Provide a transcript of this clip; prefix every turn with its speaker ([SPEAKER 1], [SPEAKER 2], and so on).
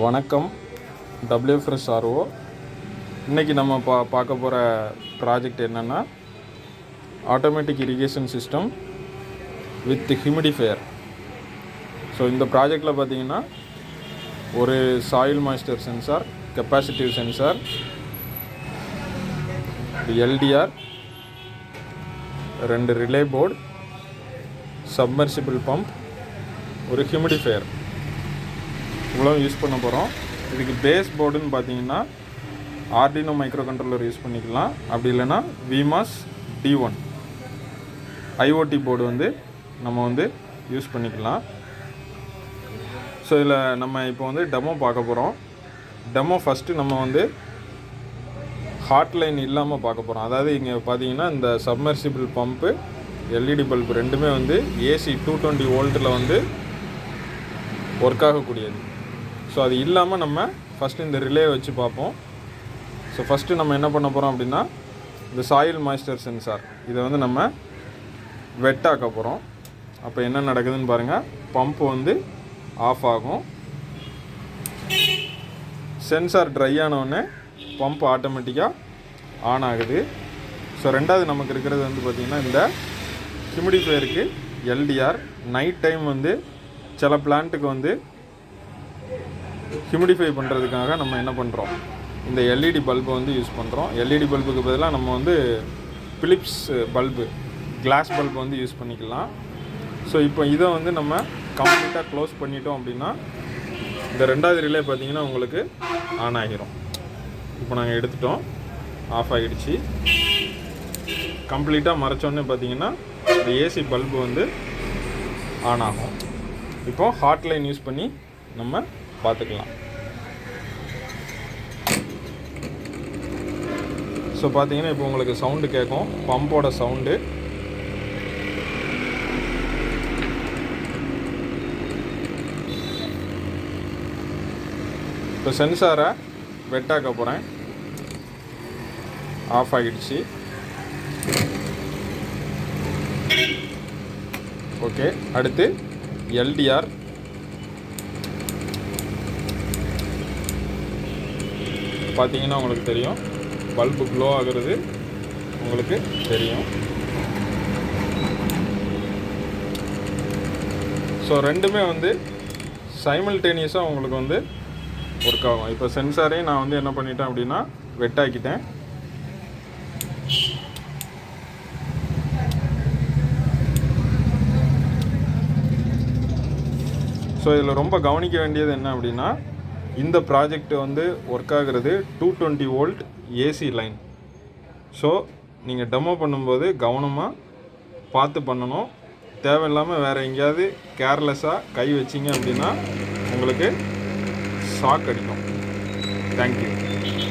[SPEAKER 1] வணக்கம். WFRO. இன்றைக்கி நம்ம பார்க்க போகிற ப்ராஜெக்ட் என்னென்னா automatic irrigation system with humidifier. So இந்த ப்ராஜெக்டில் பார்த்திங்கன்னா ஒரு soil moisture sensor, capacitive sensor, LDR, 2 relay board, submersible pump, ஒரு ஹியூமிடிஃபையர் இவ்வளோ யூஸ் பண்ண போகிறோம். இதுக்கு பேஸ் போர்டுன்னு பார்த்தீங்கன்னா ஆர்டினோ மைக்ரோகண்ட்ரோலர் யூஸ் பண்ணிக்கலாம். அப்படி இல்லைன்னா VMOS D1 IoT போர்டு நம்ம யூஸ் பண்ணிக்கலாம். ஸோ இதில் நம்ம இப்போ டெமோ பார்க்க போகிறோம். டெமோ ஃபஸ்ட்டு நம்ம ஹாட் லைன் இல்லாமல் பார்க்க போகிறோம். அதாவது இங்கே பார்த்தீங்கன்னா இந்த சப்மர்சிபிள் பம்ப்பு, LED பல்பு ரெண்டுமே AC 220 வோல்ட்டில் ஒர்க் ஆகக்கூடியது. ஸோ அது இல்லாமல் நம்ம ஃபஸ்ட்டு இந்த ரிலே வச்சு பார்ப்போம். ஸோ ஃபஸ்ட்டு நம்ம என்ன பண்ண போகிறோம் அப்படின்னா இந்த சாயில் மாய்ஸ்டர் சென்சார் இதை நம்ம வெட்டாக்க போகிறோம். அப்போ என்ன நடக்குதுன்னு பாருங்கள். பம்ப்பு ஆஃப் ஆகும். சென்சார் ட்ரை ஆனவுடனே பம்ப் ஆட்டோமேட்டிக்காக ஆன் ஆகுது. ஸோ ரெண்டாவது நமக்கு இருக்கிறது பார்த்திங்கன்னா இந்த ஹியூமிடிஃபையருக்கு LDR. நைட் டைம் சில பிளான்ட்டுக்கு ஹியூமிடிஃபை பண்ணுறதுக்காக நம்ம என்ன பண்ணுறோம், இந்த LED பல்பை யூஸ் பண்ணுறோம். LED பல்புக்கு பதிலாக நம்ம Philips bulb, glass bulb use பண்ணிக்கலாம். ஸோ இப்போ இதை நம்ம கம்ப்ளீட்டாக க்ளோஸ் பண்ணிட்டோம் அப்படின்னா இந்த ரெண்டாவது ரிலே பார்த்திங்கன்னா உங்களுக்கு ஆன் ஆகிரும். இப்போ நாங்கள் எடுத்துட்டோம், ஆஃப் ஆகிடுச்சு. கம்ப்ளீட்டாக மறைச்சோன்னே பார்த்திங்கன்னா இந்த AC பல்பு ஆன் ஆகும். இப்போ ஹாட் லைன் யூஸ் பண்ணி நம்ம பார்த்துக்கலாம். ஸோ பார்த்தீங்கன்னா இப்போ உங்களுக்கு சவுண்டு கேட்கும், பம்போட சவுண்டு. இப்போ சென்சாரை வெட்டாக்க போகிறேன். ஆஃப் ஆகிடுச்சு. ஓகே, அடுத்து LDR. பார்த்தீங்கன்னா உங்களுக்கு தெரியும், பல்பு க்ளோ ஆகிறது உங்களுக்கு தெரியும். ஸோ ரெண்டுமே சைமல்டேனியஸாக உங்களுக்கு ஒர்க் ஆகும். இப்போ சென்சாரையும் நான் என்ன பண்ணிட்டேன் அப்படின்னா வெட்டாக்கிட்டேன். ஸோ இதில் ரொம்ப கவனிக்க வேண்டியது என்ன அப்படின்னா இந்த ப்ராஜெக்ட் ஒர்க் ஆகிறது 220 வோல்ட் AC லைன். ஸோ நீங்கள் டெமோ பண்ணும்போது கவனமாக பார்த்து பண்ணணும். தேவையில்லாமல் வேறு எங்கேயாவது கேர்லெஸ்ஸாக கை வச்சிங்க அப்படின்னா உங்களுக்கு ஷாக் அடிக்கும். தேங்க்யூ.